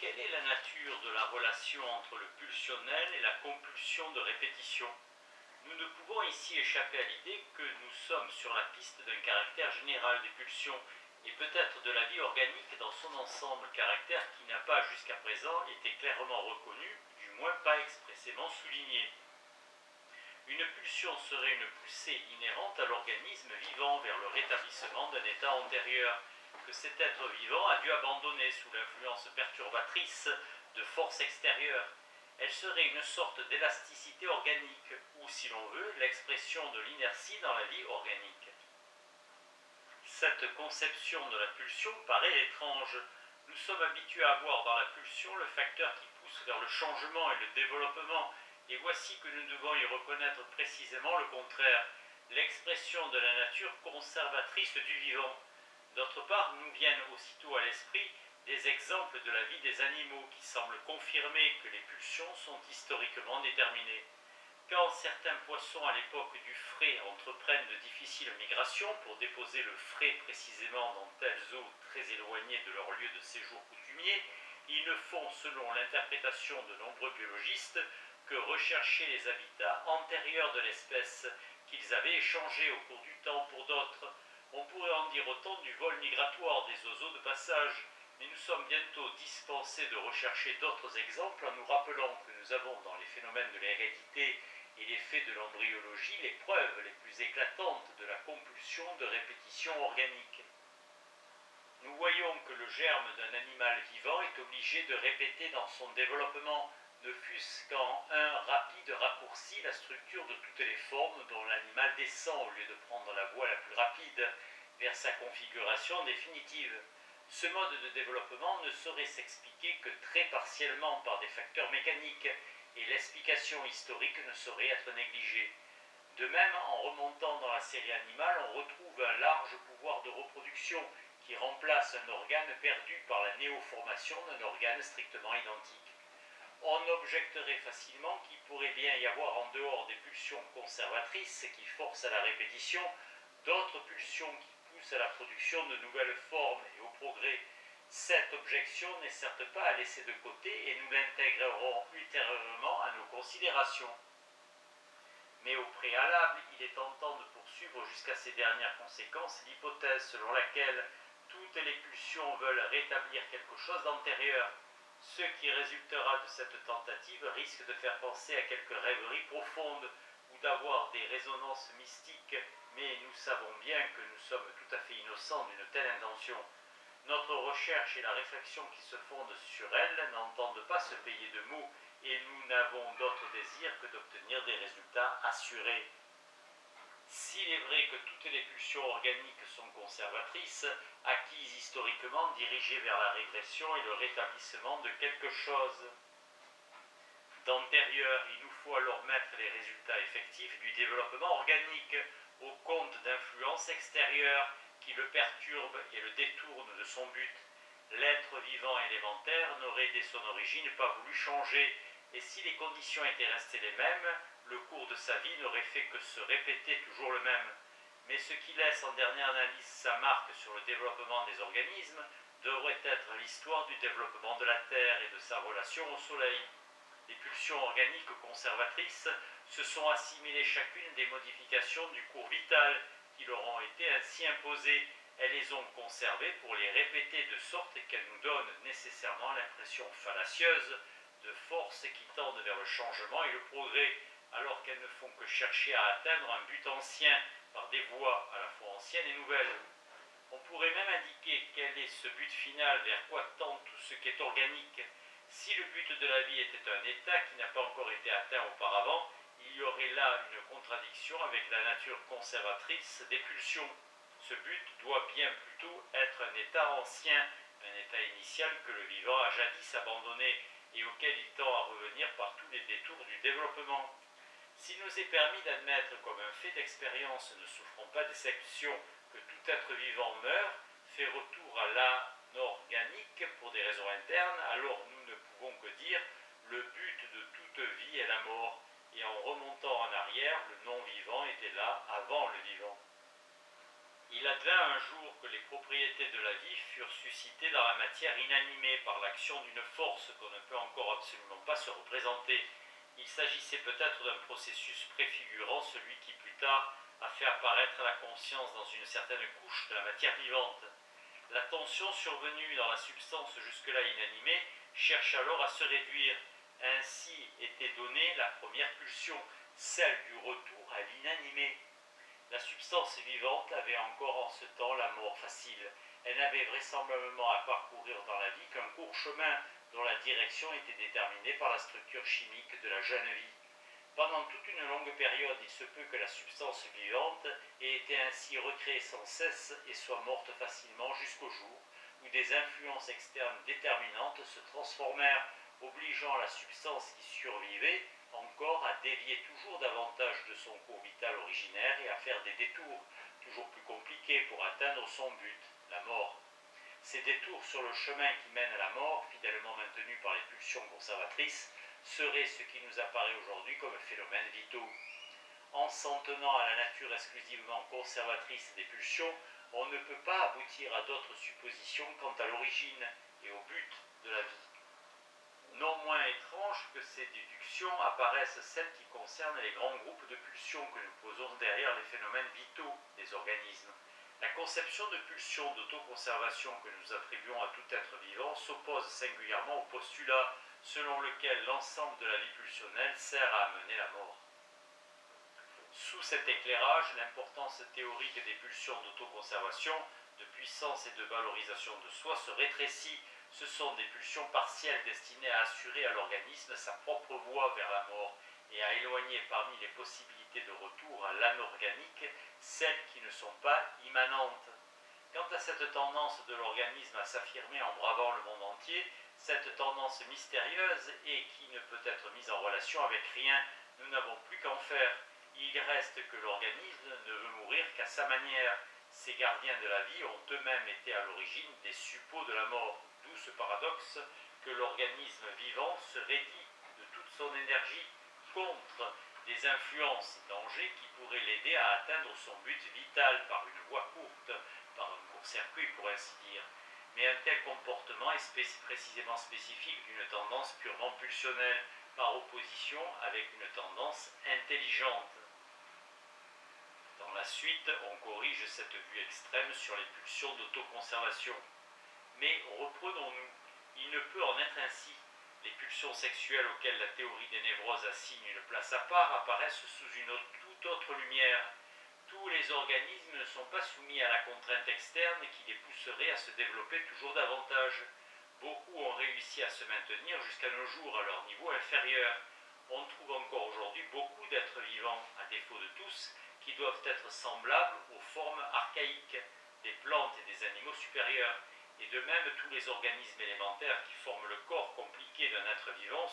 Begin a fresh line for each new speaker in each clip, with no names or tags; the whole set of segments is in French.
quelle est la nature de la relation entre le pulsionnel et la compulsion de répétition? Nous ne pouvons ici échapper à l'idée que nous sommes sur la piste d'un caractère général des pulsions et peut-être de la vie organique dans son ensemble, caractère qui n'a pas jusqu'à présent été clairement reconnu, du moins pas expressément souligné. Une pulsion serait une poussée inhérente à l'organisme vivant vers le rétablissement d'un état antérieur, que cet être vivant a dû abandonner sous l'influence perturbatrice de forces extérieures. Elle serait une sorte d'élasticité organique, ou si l'on veut, l'expression de l'inertie dans la vie organique. Cette conception de la pulsion paraît étrange. Nous sommes habitués à voir dans la pulsion le facteur qui pousse vers le changement et le développement, et voici que nous devons y reconnaître précisément le contraire, l'expression de la nature conservatrice du vivant. D'autre part, nous viennent aussitôt à l'esprit des exemples de la vie des animaux qui semblent confirmer que les pulsions sont historiquement déterminées. Quand certains poissons à l'époque du frai entreprennent de difficiles migrations pour déposer le frai précisément dans telles eaux très éloignées de leur lieu de séjour coutumier, ils ne font, selon l'interprétation de nombreux biologistes, que rechercher les habitats antérieurs de l'espèce qu'ils avaient échangés au cours du temps pour d'autres. On pourrait en dire autant du vol migratoire des oiseaux de passage, mais nous sommes bientôt dispensés de rechercher d'autres exemples en nous rappelant que nous avons dans les phénomènes de l'hérédité et les faits de l'embryologie les preuves les plus éclatantes de la compulsion de répétition organique. Nous voyons que le germe d'un animal vivant est obligé de répéter dans son développement, ne fût-ce qu'en un rapide raccourci, la structure de toutes les formes dont l'animal descend au lieu de prendre la voie la plus rapide vers sa configuration définitive. Ce mode de développement ne saurait s'expliquer que très partiellement par des facteurs mécaniques, et l'explication historique ne saurait être négligée. De même, en remontant dans la série animale, on retrouve un large pouvoir de reproduction qui remplace un organe perdu par la néoformation d'un organe strictement identique. On objecterait facilement qu'il pourrait bien y avoir en dehors des pulsions conservatrices qui forcent à la répétition, d'autres pulsions qui poussent à la production de nouvelles formes et au progrès. Cette objection n'est certes pas à laisser de côté et nous l'intégrerons ultérieurement à nos considérations. Mais au préalable, il est tentant de poursuivre jusqu'à ces dernières conséquences l'hypothèse selon laquelle toutes les pulsions veulent rétablir quelque chose d'antérieur. Ce qui résultera de cette tentative risque de faire penser à quelques rêveries profondes ou d'avoir des résonances mystiques, mais nous savons bien que nous sommes tout à fait innocents d'une telle intention. Notre recherche et la réflexion qui se fondent sur elle n'entendent pas se payer de mots, et nous n'avons d'autre désir que d'obtenir des résultats assurés. S'il est vrai que toutes les pulsions organiques sont conservatrices, acquises historiquement, dirigées vers la régression et le rétablissement de quelque chose d'antérieur, il nous faut alors mettre les résultats effectifs du développement organique au compte d'influences extérieures qui le perturbent et le détournent de son but. L'être vivant élémentaire n'aurait dès son origine pas voulu changer, et si les conditions étaient restées les mêmes, le cours de sa vie n'aurait fait que se répéter toujours le même. Mais ce qui laisse en dernière analyse sa marque sur le développement des organismes devrait être l'histoire du développement de la Terre et de sa relation au Soleil. Les pulsions organiques conservatrices se sont assimilées chacune des modifications du cours vital qui leur ont été ainsi imposées. Elles les ont conservées pour les répéter de sorte qu'elles nous donnent nécessairement l'impression fallacieuse de forces qui tendent vers le changement et le progrès, alors qu'elles ne font que chercher à atteindre un but ancien par des voies à la fois anciennes et nouvelles. On pourrait même indiquer quel est ce but final vers quoi tend tout ce qui est organique. Si le but de la vie était un état qui n'a pas encore été atteint auparavant, il y aurait là une contradiction avec la nature conservatrice des pulsions. Ce but doit bien plutôt être un état ancien, un état initial que le vivant a jadis abandonné et auquel il tend à revenir par tous les détours du développement. S'il nous est permis d'admettre comme un fait d'expérience ne souffrant pas d'exception que tout être vivant meurt, fait retour à l'anorganique pour des raisons internes, alors nous ne pouvons que dire le but de toute vie est la mort, et en remontant en arrière, le non-vivant était là avant le vivant. Il advint un jour que les propriétés de la vie furent suscitées dans la matière inanimée par l'action d'une force qu'on ne peut encore absolument pas se représenter. Il s'agissait peut-être d'un processus préfigurant celui qui plus tard a fait apparaître la conscience dans une certaine couche de la matière vivante. La tension survenue dans la substance jusque-là inanimée cherche alors à se réduire. Ainsi était donnée la première pulsion, celle du retour à l'inanimé. La substance vivante avait encore en ce temps la mort facile. Elle n'avait vraisemblablement à parcourir dans la vie qu'un court chemin dont la direction était déterminée par la structure chimique de la jeune vie. Pendant toute une longue période, il se peut que la substance vivante ait été ainsi recréée sans cesse et soit morte facilement jusqu'au jour où des influences externes déterminantes se transformèrent, obligeant la substance qui survivait encore à dévier toujours davantage de son cours vital originaire et à faire des détours toujours plus compliqués pour atteindre son but, la mort. Ces détours sur le chemin qui mène à la mort, fidèlement maintenus par les pulsions conservatrices, seraient ce qui nous apparaît aujourd'hui comme phénomènes vitaux. En s'en tenant à la nature exclusivement conservatrice des pulsions, on ne peut pas aboutir à d'autres suppositions quant à l'origine et au but de la vie. Non moins étranges que ces déductions apparaissent celles qui concernent les grands groupes de pulsions que nous posons derrière les phénomènes vitaux des organismes. La conception de pulsions d'autoconservation que nous attribuons à tout être vivant s'oppose singulièrement au postulat selon lequel l'ensemble de la vie pulsionnelle sert à amener la mort. Sous cet éclairage, l'importance théorique des pulsions d'autoconservation, de puissance et de valorisation de soi se rétrécit. Ce sont des pulsions partielles destinées à assurer à l'organisme sa propre voie vers la mort et à éloigner parmi les possibilités de retour à l'âme organique celles qui ne sont pas immanentes. Quant à cette tendance de l'organisme à s'affirmer en bravant le monde entier, cette tendance mystérieuse et qui ne peut être mise en relation avec rien, nous n'avons plus qu'en faire. Il reste que l'organisme ne veut mourir qu'à sa manière. Ces gardiens de la vie ont eux-mêmes été à l'origine des suppôts de la mort, d'où ce paradoxe que l'organisme vivant se raidit de toute son énergie contre des influences, dangers qui pourraient l'aider à atteindre son but vital par une voie courte, par un court-circuit pour ainsi dire. Mais un tel comportement est précisément spécifique d'une tendance purement pulsionnelle, par opposition avec une tendance intelligente. Dans la suite, on corrige cette vue extrême sur les pulsions d'autoconservation. Mais reprenons-nous, il ne peut en être ainsi. Les pulsions sexuelles auxquelles la théorie des névroses assigne une place à part apparaissent sous une toute autre lumière. Tous les organismes ne sont pas soumis à la contrainte externe qui les pousserait à se développer toujours davantage. Beaucoup ont réussi à se maintenir jusqu'à nos jours à leur niveau inférieur. On trouve encore aujourd'hui beaucoup d'êtres vivants, à défaut de tous, qui doivent être semblables aux formes archaïques des plantes et des animaux supérieurs. Et de même, tous les organismes élémentaires qui forment le corps compliqué d'un être vivant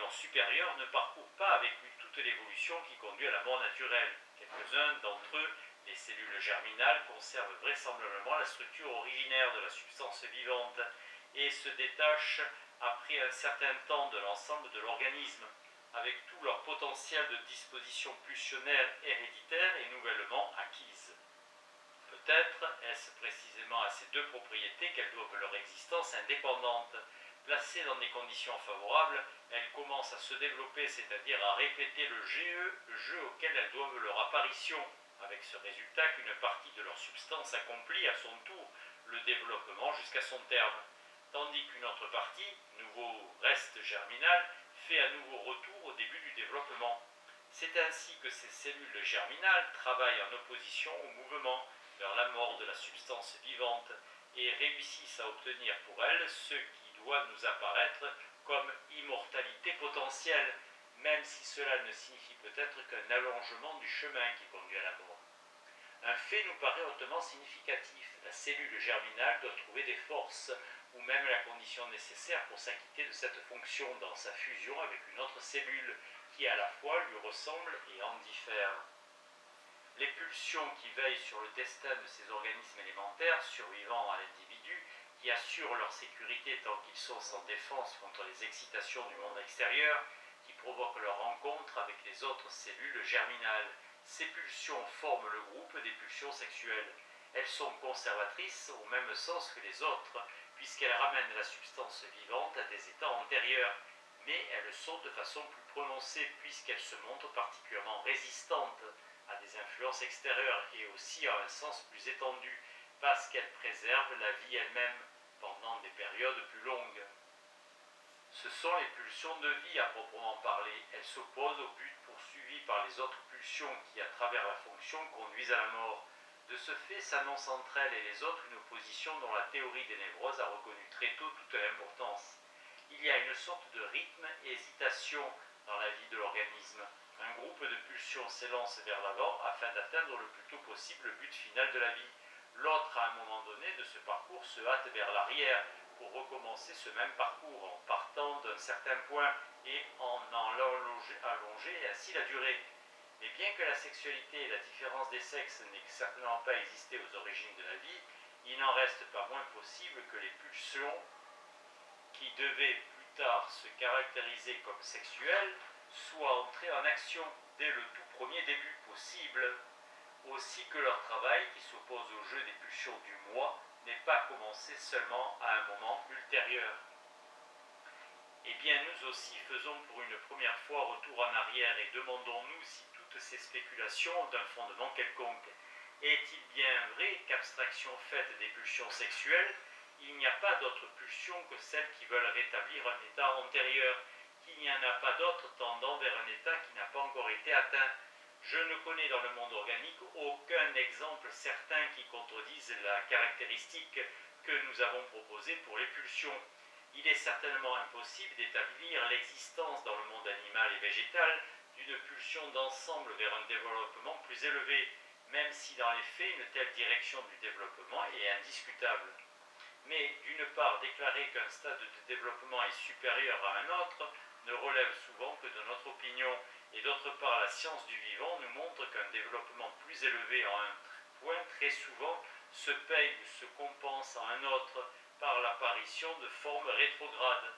supérieur ne parcourent pas avec lui toute l'évolution qui conduit à la mort naturelle. Quelques-uns d'entre eux, les cellules germinales, conservent vraisemblablement la structure originaire de la substance vivante et se détachent après un certain temps de l'ensemble de l'organisme, avec tout leur potentiel de disposition pulsionnaire héréditaire et nouvellement acquise. Peut-être est-ce précisément à ces deux propriétés qu'elles doivent leur existence indépendante. Placées dans des conditions favorables, elles commencent à se développer, c'est-à-dire à répéter le jeu auquel elles doivent leur apparition, avec ce résultat qu'une partie de leur substance accomplit à son tour le développement jusqu'à son terme, tandis qu'une autre partie, nouveau reste germinal, fait à nouveau retour au début du développement. C'est ainsi que ces cellules germinales travaillent en opposition au mouvement vers la mort de la substance vivante et réussissent à obtenir pour elles ce qui doit nous apparaître comme immortalité potentielle, même si cela ne signifie peut-être qu'un allongement du chemin qui conduit à la mort. Un fait nous paraît hautement significatif. La cellule germinale doit trouver des forces ou même la condition nécessaire pour s'acquitter de cette fonction dans sa fusion avec une autre cellule qui à la fois lui ressemble et en diffère. Les pulsions qui veillent sur le destin de ces organismes élémentaires survivants à l'individu, qui assurent leur sécurité tant qu'ils sont sans défense contre les excitations du monde extérieur, qui provoquent leur rencontre avec les autres cellules germinales. Ces pulsions forment le groupe des pulsions sexuelles. Elles sont conservatrices au même sens que les autres, puisqu'elles ramènent la substance vivante à des états antérieurs, mais elles sont de façon plus prononcée, puisqu'elles se montrent particulièrement résistantes à des influences extérieures et aussi à un sens plus étendu, parce qu'elles préservent la vie elle-même pendant des périodes plus longues. Ce sont les pulsions de vie à proprement parler. Elles s'opposent au but poursuivi par les autres pulsions qui, à travers la fonction, conduisent à la mort. De ce fait, s'annonce entre elles et les autres une opposition dont la théorie des névroses a reconnu très tôt toute l'importance. Il y a une sorte de rythme et hésitation dans la vie de l'organisme. Un groupe de pulsions s'élance vers l'avant afin d'atteindre le plus tôt possible le but final de la vie. L'autre, à un moment donné de ce parcours, se hâte vers l'arrière pour recommencer ce même parcours en partant d'un certain point et en allongeant ainsi la durée. Mais bien que la sexualité et la différence des sexes n'aient certainement pas existé aux origines de la vie, il n'en reste pas moins possible que les pulsions, qui devaient plus tard se caractériser comme sexuelles, soient entrées en action dès le tout premier début possible, aussi que leur travail, qui s'oppose au jeu des pulsions du moi, n'ait pas commencé seulement à un moment ultérieur. Eh bien, nous aussi faisons pour une première fois retour en arrière et demandons-nous si toutes ces spéculations ont un fondement quelconque. Est-il bien vrai qu'abstraction faite des pulsions sexuelles, il n'y a pas d'autres pulsions que celles qui veulent rétablir un état antérieur, qu'il n'y en a pas d'autres tendant vers un état qui n'a pas encore été atteint? Je ne connais dans le monde organique aucun exemple certain qui contredise la caractéristique que nous avons proposée pour les pulsions. Il est certainement impossible d'établir l'existence dans le monde animal et végétal d'une pulsion d'ensemble vers un développement plus élevé, même si dans les faits une telle direction du développement est indiscutable. Mais d'une part, déclarer qu'un stade de développement est supérieur à un autre ne relève souvent que de notre opinion, et d'autre part, la science du vivant nous montre qu'un développement plus élevé en un point très souvent se paye ou se compense en un autre par l'apparition de formes rétrogrades.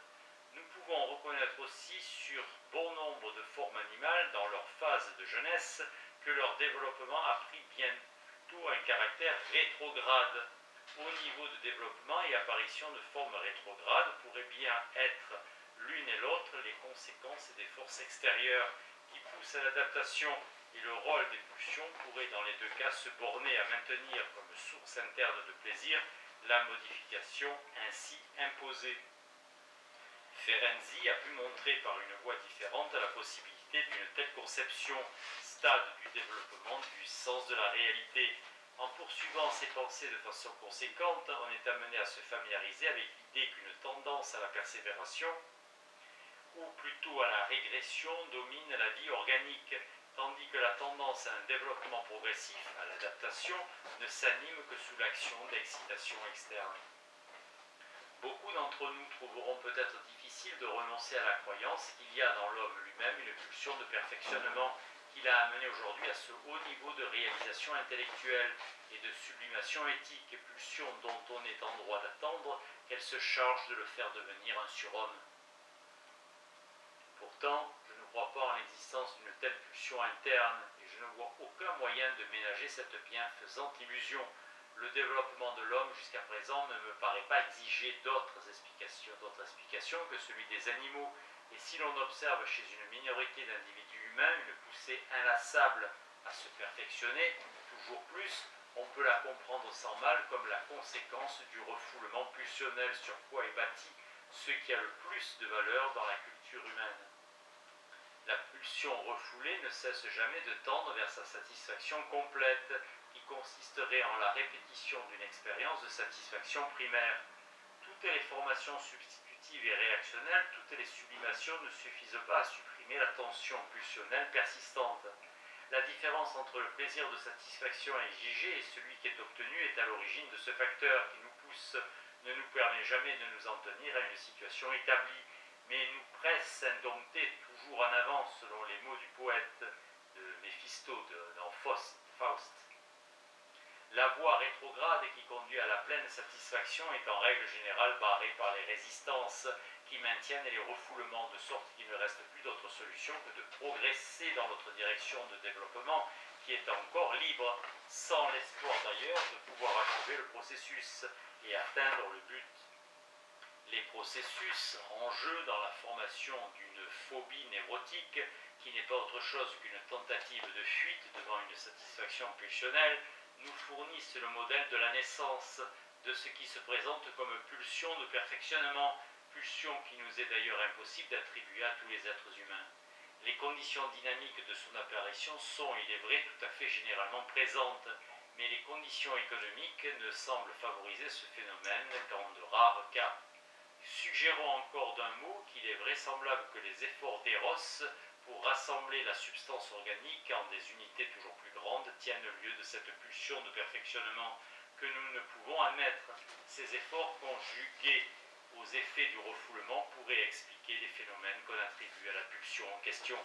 Nous pouvons reconnaître aussi sur bon nombre de formes animales dans leur phase de jeunesse que leur développement a pris bientôt un caractère rétrograde. Au niveau de développement et apparition de formes rétrogrades pourraient bien être l'une et l'autre les conséquences des forces extérieures qui poussent à l'adaptation, et le rôle des pulsions pourrait dans les deux cas se borner à maintenir comme source interne de plaisir la modification ainsi imposée. Ferenczi a pu montrer par une voie différente la possibilité d'une telle conception, stade du développement du sens de la réalité. En poursuivant ces pensées de façon conséquente, on est amené à se familiariser avec l'idée qu'une tendance à la persévération, ou plutôt à la régression, domine la vie organique, tandis que la tendance à un développement progressif, à l'adaptation, ne s'anime que sous l'action d'excitation externe. Beaucoup d'entre nous trouveront peut-être difficile de renoncer à la croyance qu'il y a dans l'homme lui-même une pulsion de perfectionnement qui l'a amené aujourd'hui à ce haut niveau de réalisation intellectuelle et de sublimation éthique, pulsion dont on est en droit d'attendre qu'elle se charge de le faire devenir un surhomme. Pourtant, je ne crois pas en l'existence d'une telle pulsion interne et je ne vois aucun moyen de ménager cette bienfaisante illusion. Le développement de l'homme jusqu'à présent ne me paraît pas exiger d'autres explications que celui des animaux, et si l'on observe chez une minorité d'individus humains une poussée inlassable à se perfectionner toujours plus, on peut la comprendre sans mal comme la conséquence du refoulement pulsionnel sur quoi est bâti ce qui a le plus de valeur dans la culture humaine. La pulsion refoulée ne cesse jamais de tendre vers sa satisfaction complète, qui consisterait en la répétition d'une expérience de satisfaction primaire. Toutes les formations substitutives et réactionnelles, toutes les sublimations ne suffisent pas à supprimer la tension pulsionnelle persistante. La différence entre le plaisir de satisfaction exigé et celui qui est obtenu est à l'origine de ce facteur qui nous pousse, ne nous permet jamais de nous en tenir à une situation établie, mais nous presse indomptés toujours en avant, selon les mots du poète de Méphisto dans Faust. La voie rétrograde qui conduit à la pleine satisfaction est en règle générale barrée par les résistances qui maintiennent les refoulements, de sorte qu'il ne reste plus d'autre solution que de progresser dans notre direction de développement, qui qui est encore libre, sans l'espoir d'ailleurs de pouvoir achever le processus et atteindre le but. Les processus en jeu dans la formation d'une phobie névrotique, qui n'est pas autre chose qu'une tentative de fuite devant une satisfaction pulsionnelle, nous fournissent le modèle de la naissance, de ce qui se présente comme pulsion de perfectionnement, pulsion qui nous est d'ailleurs impossible d'attribuer à tous les êtres humains. Les conditions dynamiques de son apparition sont, il est vrai, tout à fait généralement présentes, mais les conditions économiques ne semblent favoriser ce phénomène qu'en de rares cas. Suggérons encore d'un mot qu'il est vraisemblable que les efforts d'Eros pour rassembler la substance organique en des unités toujours plus grandes tiennent lieu de cette pulsion de perfectionnement que nous ne pouvons admettre. Ces efforts conjugués aux effets du refoulement pourraient expliquer les phénomènes qu'on attribue à la pulsion en question.